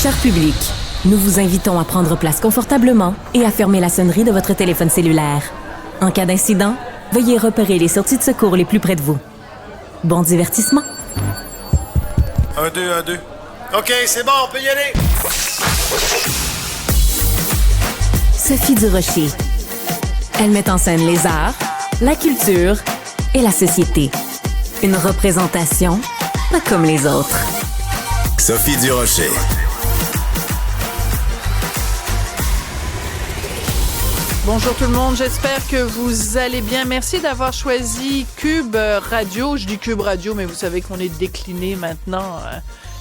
Cher public, nous vous invitons à prendre place confortablement et à fermer la sonnerie de votre téléphone cellulaire. En cas d'incident, veuillez repérer les sorties de secours les plus près de vous. Bon divertissement. 1, 2, 1, 2. OK, c'est bon, on peut y aller. Sophie Durocher. Elle met en scène les arts, la culture et la société. Une représentation pas comme les autres. Sophie Durocher. Bonjour tout le monde, j'espère que vous allez bien. Merci d'avoir choisi Cube Radio. Je dis Cube Radio, mais vous savez qu'on est décliné maintenant.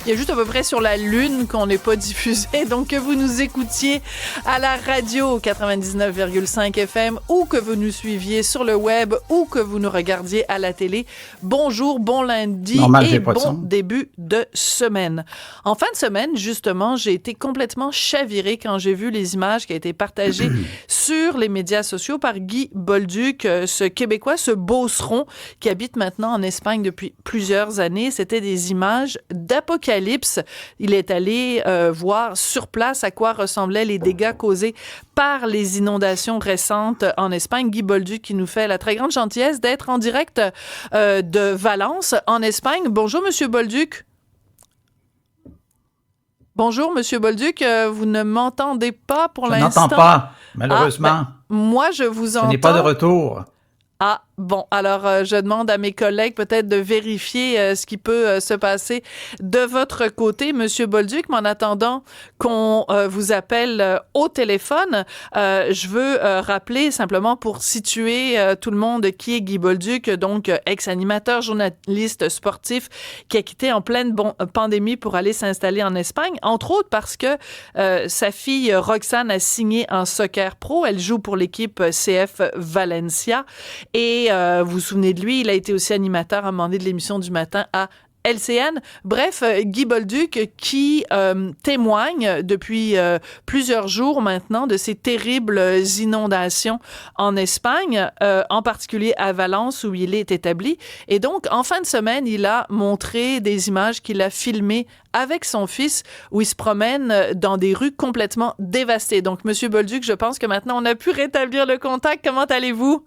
Il y a juste à peu près sur la Lune qu'on n'est pas diffusé. Donc, que vous nous écoutiez à la radio 99,5 FM ou que vous nous suiviez sur le web ou que vous nous regardiez à la télé. Bonjour, bon lundi et bon début de semaine. En fin de semaine, justement, j'ai été complètement chavirée quand j'ai vu les images qui ont été partagées sur les médias sociaux par Guy Bolduc, ce Québécois, ce beauceron qui habite maintenant en Espagne depuis plusieurs années. C'était des images d'apocalypse. Il est allé voir sur place à quoi ressemblaient les dégâts causés par les inondations récentes en Espagne. Guy Bolduc qui nous fait la très grande gentillesse d'être en direct de Valence, en Espagne. Bonjour, Monsieur Bolduc. Bonjour, Monsieur Bolduc. Vous ne m'entendez pas pour l'instant? Je n'entends pas, malheureusement. Moi, je vous entends. Ce n'est pas de retour. Ah, bon, alors je demande à mes collègues peut-être de vérifier ce qui peut se passer de votre côté, Monsieur Bolduc, mais en attendant qu'on vous appelle au téléphone, je veux rappeler simplement pour situer tout le monde qui est Guy Bolduc, donc ex-animateur, journaliste sportif, qui a quitté en pleine pandémie pour aller s'installer en Espagne, entre autres parce que sa fille Roxane a signé en soccer pro, elle joue pour l'équipe CF Valencia. Et vous vous souvenez de lui, il a été aussi animateur à un moment donné de l'émission du matin à LCN. Bref, Guy Bolduc qui témoigne depuis plusieurs jours maintenant de ces terribles inondations en Espagne, en particulier à Valence où il est établi. Et donc, en fin de semaine, il a montré des images qu'il a filmées avec son fils où il se promène dans des rues complètement dévastées. Donc, Monsieur Bolduc, je pense que maintenant, on a pu rétablir le contact. Comment allez-vous?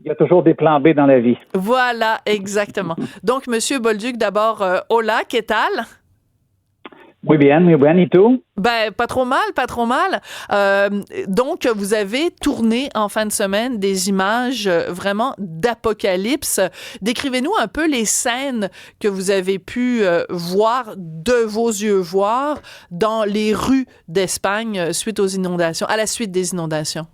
Il y a toujours des plans B dans la vie. Voilà, exactement. Donc, Monsieur Bolduc, d'abord, hola, ¿qué tal? Muy bien, ¿y tú? Ben, pas trop mal, pas trop mal. Donc, vous avez tourné en fin de semaine des images vraiment d'apocalypse. Décrivez-nous un peu les scènes que vous avez pu voir de vos yeux voir dans les rues d'Espagne suite aux inondations, à la suite des inondations.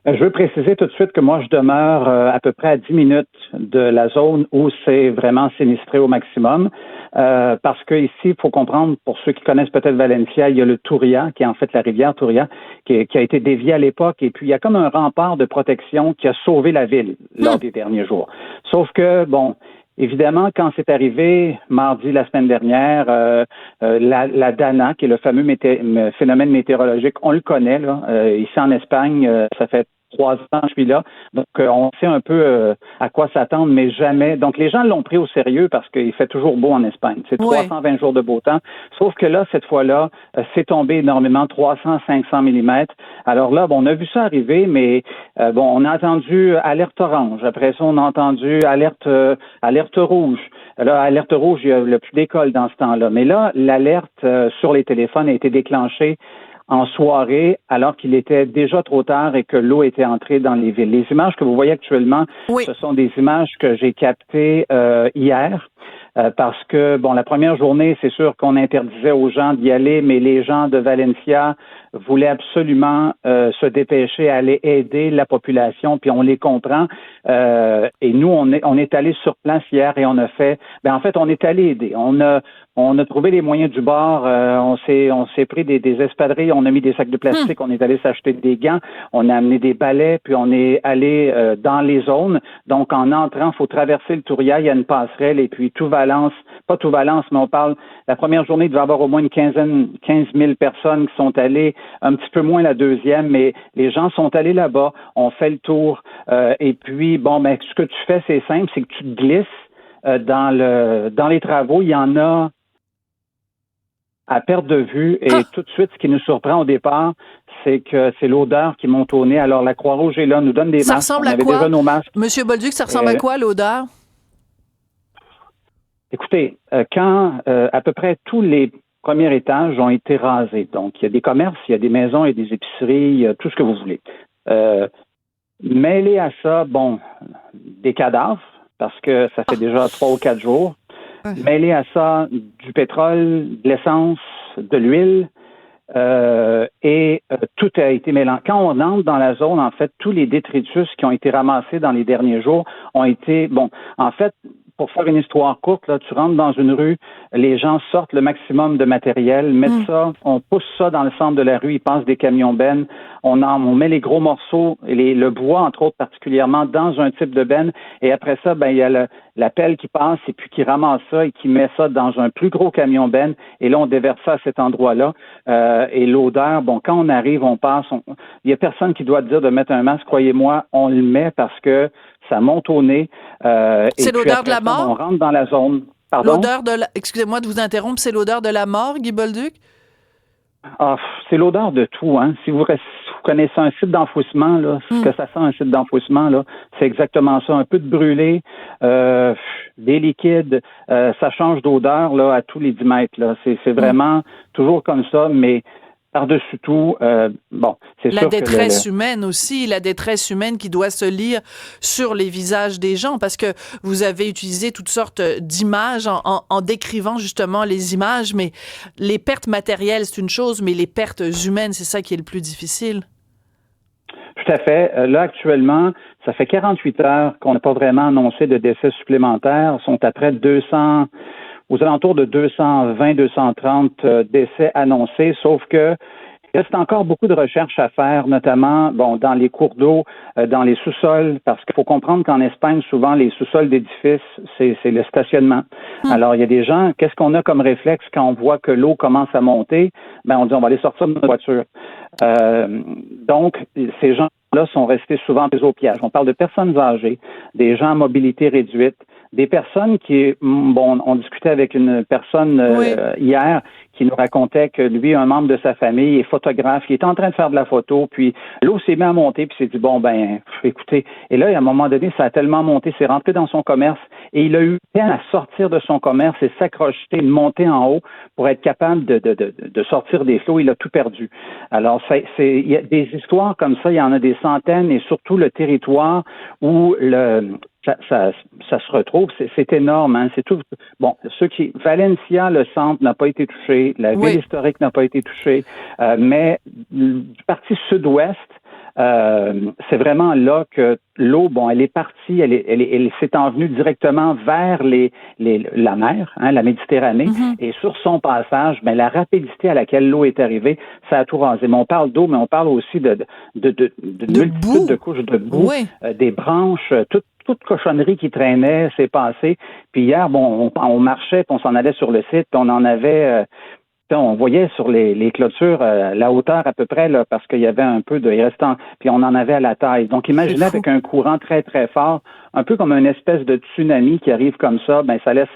Je veux préciser tout de suite que moi, je demeure à peu près à 10 minutes de la zone où c'est vraiment sinistré au maximum. Parce que ici, il faut comprendre, pour ceux qui connaissent peut-être Valencia, il y a le Turia, qui est en fait la rivière Turia, qui a été déviée à l'époque. Et puis, il y a comme un rempart de protection qui a sauvé la ville lors des derniers jours. Sauf que, bon, évidemment, quand c'est arrivé mardi la semaine dernière, la Dana, qui est le fameux phénomène météorologique, on le connaît, là, ici en Espagne, ça fait 3 ans que je suis là, donc on sait un peu à quoi s'attendre, mais jamais. Donc les gens l'ont pris au sérieux parce qu'il fait toujours beau en Espagne. C'est 320 jours de beau temps. Sauf que là, cette fois-là, c'est tombé énormément, 300-500 millimètres. Alors là, bon, on a vu ça arriver, mais on a entendu alerte orange. Après ça, on a entendu alerte rouge. Là, alerte rouge, il y a plus d'école dans ce temps-là. Mais là, l'alerte sur les téléphones a été déclenchée en soirée, alors qu'il était déjà trop tard et que l'eau était entrée dans les villes. Les images que vous voyez actuellement, ce sont des images que j'ai captées hier. Parce que, bon, la première journée, c'est sûr qu'on interdisait aux gens d'y aller, mais les gens de Valencia voulaient absolument se dépêcher à aller aider la population, puis on les comprend. Et nous, on est allé sur place hier et on a fait, en fait, on est allé aider. On a trouvé les moyens du bord. On s'est pris des espadrilles, on a mis des sacs de plastique, on est allé s'acheter des gants, on a amené des balais, puis on est allé dans les zones. Donc, en entrant, il faut traverser le Turia, il y a une passerelle, et puis pas tout Valence, mais on parle, la première journée, il devait y avoir au moins 15 000 personnes qui sont allées, un petit peu moins la deuxième, mais les gens sont allés là-bas, on fait le tour, et puis, ce que tu fais, c'est simple, c'est que tu te glisses dans les travaux, il y en a à perte de vue. Et tout de suite, ce qui nous surprend au départ, c'est que c'est l'odeur qui monte au nez. Alors, la Croix-Rouge est là, nous donne des Ça masques. ressemble On à avait quoi? déjà nos masques. Monsieur Bolduc, ça ressemble à quoi, l'odeur? Écoutez, quand à peu près tous les premiers étages ont été rasés, donc il y a des commerces, il y a des maisons, il y a des épiceries, il y a tout ce que vous voulez. Mêlé à ça, des cadavres, parce que ça fait déjà 3 ou 4 jours. Mêlé à ça, du pétrole, de l'essence, de l'huile, et tout a été mélangé. Quand on entre dans la zone, en fait, tous les détritus qui ont été ramassés dans les derniers jours ont été, en fait, pour faire une histoire courte, là, tu rentres dans une rue, les gens sortent le maximum de matériel, mettent ça, on pousse ça dans le centre de la rue, ils passent des camions bennes, on met les gros morceaux, le bois, entre autres, particulièrement, dans un type de benne, et après ça, il y a la pelle qui passe et puis qui ramasse ça et qui met ça dans un plus gros camion benne, et là, on déverse ça à cet endroit-là, et l'odeur, quand on arrive, on passe, il y a personne qui doit te dire de mettre un masque, croyez-moi, on le met parce que ça monte au nez. C'est l'odeur de la mort? On rentre dans la zone. Pardon? Excusez-moi de vous interrompre, c'est l'odeur de la mort, Guy Bolduc? C'est l'odeur de tout, hein. Si vous connaissez un site d'enfouissement, là, ce que ça sent un site d'enfouissement, là, c'est exactement ça. Un peu de brûlé, des liquides, ça change d'odeur là à tous les 10 mètres. Là. C'est vraiment toujours comme ça, mais par-dessus tout, c'est sûr que... La détresse humaine aussi, la détresse humaine qui doit se lire sur les visages des gens, parce que vous avez utilisé toutes sortes d'images en décrivant justement les images, mais les pertes matérielles, c'est une chose, mais les pertes humaines, c'est ça qui est le plus difficile. Tout à fait. Là, actuellement, ça fait 48 heures qu'on n'a pas vraiment annoncé de décès supplémentaires. Ils sont à près de 200... aux alentours de 220-230 décès annoncés, sauf que il reste encore beaucoup de recherches à faire, notamment dans les cours d'eau, dans les sous-sols, parce qu'il faut comprendre qu'en Espagne, souvent, les sous-sols d'édifices, c'est le stationnement. Alors, il y a des gens, qu'est-ce qu'on a comme réflexe quand on voit que l'eau commence à monter? On dit, on va aller sortir de notre voiture. Donc, ces gens-là sont restés souvent pris au piège. On parle de personnes âgées, des gens à mobilité réduite, des personnes qui, on discutait avec une personne hier qui nous racontait que lui, un membre de sa famille est photographe, il est en train de faire de la photo, puis l'eau s'est mise à monter, puis s'est dit, écoutez, et là, à un moment donné, ça a tellement monté, c'est rentré dans son commerce, et il a eu peine à sortir de son commerce et s'accrocher, de monter en haut pour être capable de sortir des flots, il a tout perdu. Alors, il y a des histoires comme ça, il y en a des centaines, et surtout le territoire où ça se retrouve, c'est énorme, hein, c'est tout. Valencia, le centre n'a pas été touché, la ville historique n'a pas été touchée, mais du parti sud-ouest, c'est vraiment là que l'eau, elle est partie, elle s'est envenue directement vers la mer, hein, la Méditerranée, et sur son passage, la rapidité à laquelle l'eau est arrivée, ça a tout rasé. Mais on parle d'eau, mais on parle aussi de multitude de couches de boue, des branches, toute cochonnerie qui traînait s'est passée. Puis hier, on marchait, puis on s'en allait sur le site, puis on en avait... on voyait sur les clôtures la hauteur à peu près, là, parce qu'il y avait un peu de restant, puis on en avait à la taille. Donc, imaginez avec un courant très, très fort, un peu comme une espèce de tsunami qui arrive comme ça, ça laisse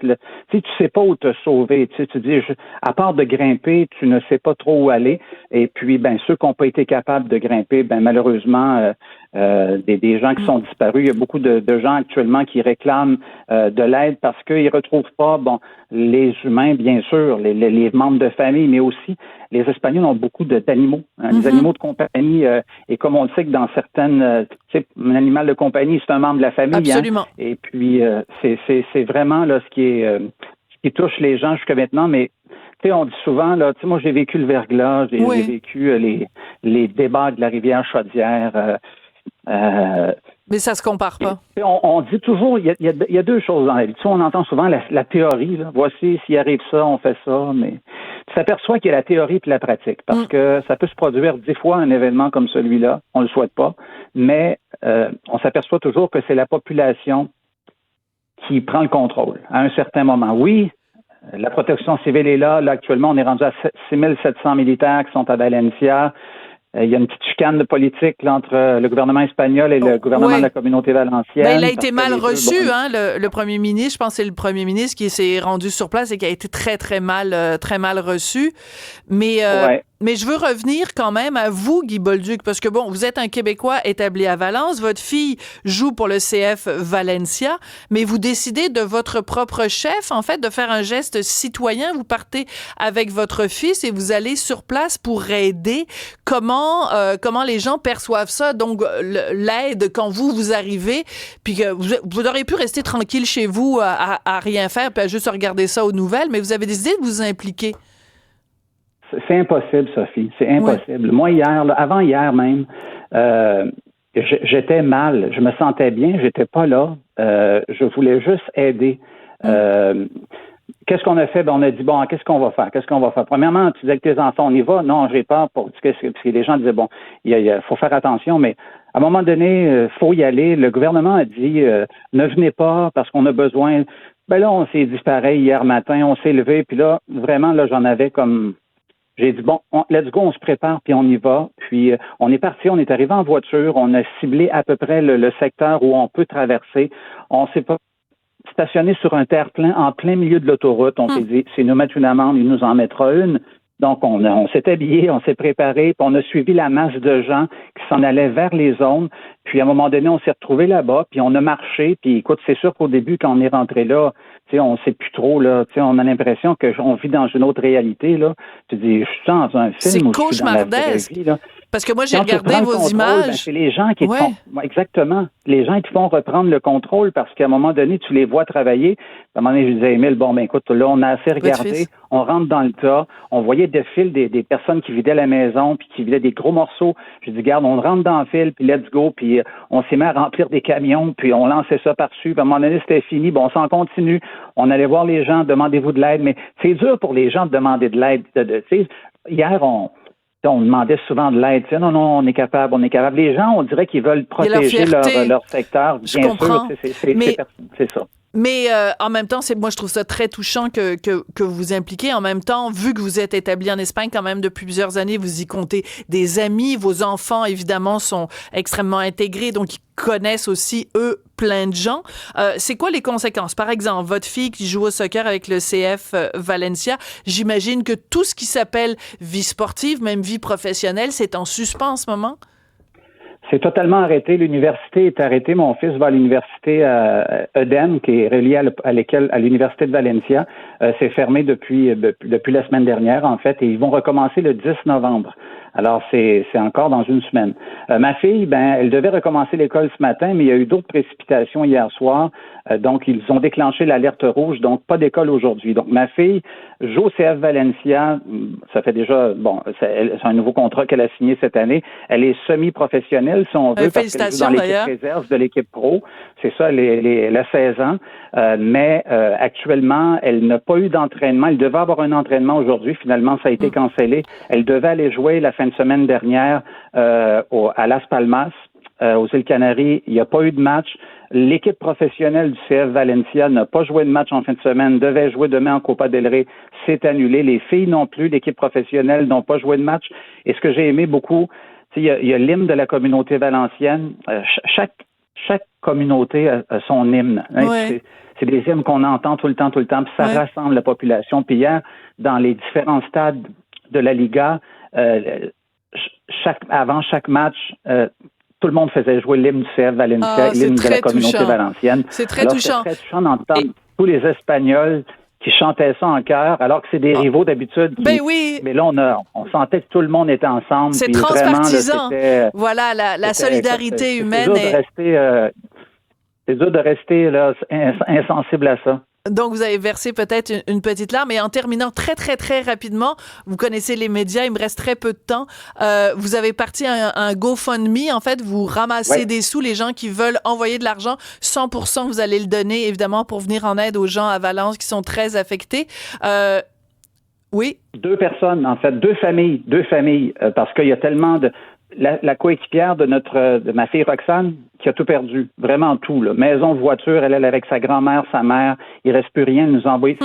tu sais pas où te sauver. Tu dis, à part de grimper, tu ne sais pas trop où aller. Et puis, ceux qui n'ont pas été capables de grimper, malheureusement, des gens qui sont disparus. Il y a beaucoup de gens actuellement qui réclament de l'aide parce qu'ils retrouvent pas, les humains, bien sûr, les membres de famille, mais aussi les Espagnols ont beaucoup d'animaux, les animaux de compagnie. Et comme on le sait que dans certaines, un animal de compagnie, c'est un membre de la famille. Absolument. Hein, et puis, c'est vraiment là ce qui touche les gens jusqu'à maintenant, mais on dit souvent, là, moi j'ai vécu le verglas, j'ai vécu les débats de la rivière Chaudière. Mais ça se compare pas. On dit toujours, il y a deux choses dans la vie. On entend souvent la théorie, là. Voici, s'il arrive ça, on fait ça, mais tu t'aperçois qu'il y a la théorie et la pratique, parce que ça peut se produire 10 fois un événement comme celui-là, on le souhaite pas, mais on s'aperçoit toujours que c'est la population qui prend le contrôle à un certain moment. Oui, la protection civile est là. Là, actuellement, on est rendu à 6700 militaires qui sont à Valencia. il y a une petite chicane de politique là, entre le gouvernement espagnol et le gouvernement de la communauté valencienne. Ben, il a été mal reçu, le premier ministre. Je pense que c'est le premier ministre qui s'est rendu sur place et qui a été très, très mal reçu. Mais je veux revenir quand même à vous, Guy Bolduc, parce que bon, vous êtes un Québécois établi à Valence, votre fille joue pour le CF Valencia, mais vous décidez de votre propre chef, en fait, de faire un geste citoyen. Vous partez avec votre fils et vous allez sur place pour aider. Comment les gens perçoivent ça? Donc, l'aide quand vous arrivez, puis que vous auriez pu rester tranquille chez vous à rien faire, puis à juste regarder ça aux nouvelles, mais vous avez décidé de vous impliquer. C'est impossible, Sophie. C'est impossible. Ouais. Moi, avant hier même, j'étais mal. Je me sentais bien. J'étais pas là. Je voulais juste aider. Qu'est-ce qu'on a fait? Ben, on a dit, bon, qu'est-ce qu'on va faire? Premièrement, tu disais avec tes enfants, on y va? Non, j'ai peur parce que les gens disaient, bon, il faut faire attention, mais à un moment donné, faut y aller. Le gouvernement a dit, ne venez pas parce qu'on a besoin. Ben là, on s'est dit pareil hier matin, on s'est levé, puis là, vraiment, là, j'en avais comme... J'ai dit, bon, let's go, on se prépare, puis on y va. Puis on est parti, on est arrivé en voiture, on a ciblé à peu près le secteur où on peut traverser. On s'est pas stationné sur un terre-plein en plein milieu de l'autoroute. On s'est dit, s'il nous met une amende, il nous en mettra une. Donc, on s'est habillé, on s'est préparé, puis on a suivi la masse de gens qui s'en allaient vers les zones. Puis, à un moment donné, on s'est retrouvés là-bas, puis on a marché. Puis, écoute, c'est sûr qu'au début, quand on est rentré là, tu sais, on sait plus trop, là. Tu sais, on a l'impression qu'on vit dans une autre réalité, là. Tu dis, je suis dans un film ou je suis dans la vraie vie, là. Parce que moi, j'ai regardé vos images. Ben, c'est les gens qui te font... Exactement. Les gens qui te font reprendre le contrôle parce qu'à un moment donné, tu les vois travailler. À un moment donné, je disais, Émile, bon, ben écoute, là, on a assez regardé. On rentre dans le tas. On voyait des fils des personnes qui vidaient la maison puis qui vidaient des gros morceaux. Je dis, regarde, on rentre dans le fil, puis let's go. Puis on s'est mis à remplir des camions, puis on lançait ça par-dessus. Puis à un moment donné, c'était fini. Bon, on s'en continue. On allait voir les gens, demandez-vous de l'aide. Mais c'est dur pour les gens de demander de l'aide. Hier, on demandait souvent de l'aide. Non, on est capable. Les gens, on dirait qu'ils veulent protéger leur secteur. Bien sûr, c'est ça. Mais en même temps, moi je trouve ça très touchant que vous vous impliquez. En même temps, vu que vous êtes établi en Espagne quand même depuis plusieurs années, vous y comptez des amis, vos enfants évidemment sont extrêmement intégrés, donc ils connaissent aussi eux plein de gens. C'est quoi les conséquences? Par exemple, votre fille qui joue au soccer avec le CF Valencia, j'imagine que tout ce qui s'appelle vie sportive, même vie professionnelle, c'est en suspens en ce moment? C'est totalement arrêté. L'université est arrêtée. Mon fils va à l'université EDEM, qui est reliée à l'université de Valencia. C'est fermé depuis la semaine dernière, en fait, et ils vont recommencer le 10 novembre. Alors, c'est encore dans une semaine. Ma fille, elle devait recommencer l'école ce matin, mais il y a eu d'autres précipitations hier soir. Donc, ils ont déclenché l'alerte rouge, donc pas d'école aujourd'hui. Donc, ma fille joue au CF Valencia. Ça fait déjà, c'est un nouveau contrat qu'elle a signé cette année. Elle est semi-professionnelle, si on veut, parce qu'elle joue dans l'équipe réserve de l'équipe pro. C'est ça, elle a 16 ans. Mais actuellement, elle n'a pas eu d'entraînement. Elle devait avoir un entraînement aujourd'hui. Finalement, ça a été cancellé. Elle devait aller jouer la fin de semaine dernière à Las Palmas, aux îles Canaries. Il n'y a pas eu de match. L'équipe professionnelle du CF Valencia n'a pas joué de match en fin de semaine, devait jouer demain en Copa del Rey, c'est annulé. Les filles non plus, l'équipe professionnelle n'ont pas joué de match. Et ce que j'ai aimé beaucoup, il y a l'hymne de la communauté valencienne. Chaque communauté a son hymne. Ouais. C'est des hymnes qu'on entend tout le temps, puis ça rassemble la population. Puis hier, dans les différents stades de la Liga, avant chaque match, tout le monde faisait jouer l'hymne du CF Valencia, l'hymne de la communauté valencienne. C'est très touchant. C'est très touchant d'entendre tous les Espagnols qui chantaient ça en chœur, alors que c'est des rivaux d'habitude. Oui. Mais là, on sentait que tout le monde était ensemble. C'est puis transpartisan. Vraiment, voilà, la solidarité humaine. C'est dur de rester là, insensible à ça. Donc, vous avez versé peut-être une petite larme. Et en terminant très, très, très rapidement, vous connaissez les médias, il me reste très peu de temps. Vous avez parti un GoFundMe. En fait, vous ramassez des sous. Les gens qui veulent envoyer de l'argent, 100%, vous allez le donner, évidemment, pour venir en aide aux gens à Valence qui sont très affectés. Oui? 2 personnes, en fait, 2 familles, parce qu'il y a tellement de... La coéquipière de ma fille Roxane, qui a tout perdu, vraiment tout, là. Maison, voiture, elle avec sa grand-mère, sa mère, il reste plus rien, elle nous a envoyé.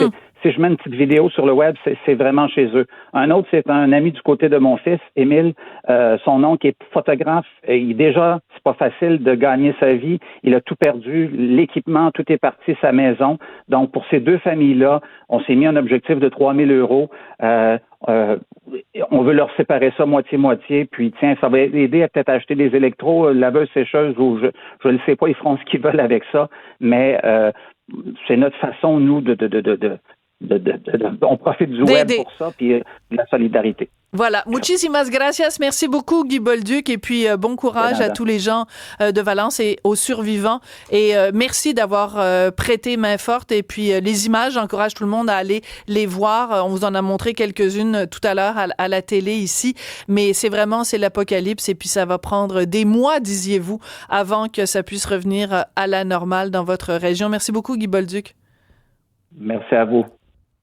si je mets une petite vidéo sur le web, c'est vraiment chez eux. Un autre, c'est un ami du côté de mon fils, Émile, son oncle est photographe. Et déjà, c'est pas facile de gagner sa vie. Il a tout perdu, l'équipement, tout est parti, sa maison. Donc, pour ces deux familles-là, on s'est mis un objectif de 3 000 euros. On veut leur séparer ça moitié-moitié, puis tiens, ça va aider à peut-être acheter des électros, laveuses, sécheuses, ou je ne sais pas, ils feront ce qu'ils veulent avec ça, mais c'est notre façon, nous, on profite du web pour ça, puis de la solidarité. Voilà. Muchísimas gracias. Merci beaucoup, Guy Bolduc. Et puis, bon courage à tous les gens de Valence et aux survivants. Et merci d'avoir prêté main forte. Et puis, les images, j'encourage tout le monde à aller les voir. On vous en a montré quelques-unes tout à l'heure à la télé ici. Mais c'est l'apocalypse. Et puis, ça va prendre des mois, disiez-vous, avant que ça puisse revenir à la normale dans votre région. Merci beaucoup, Guy Bolduc. Merci à vous.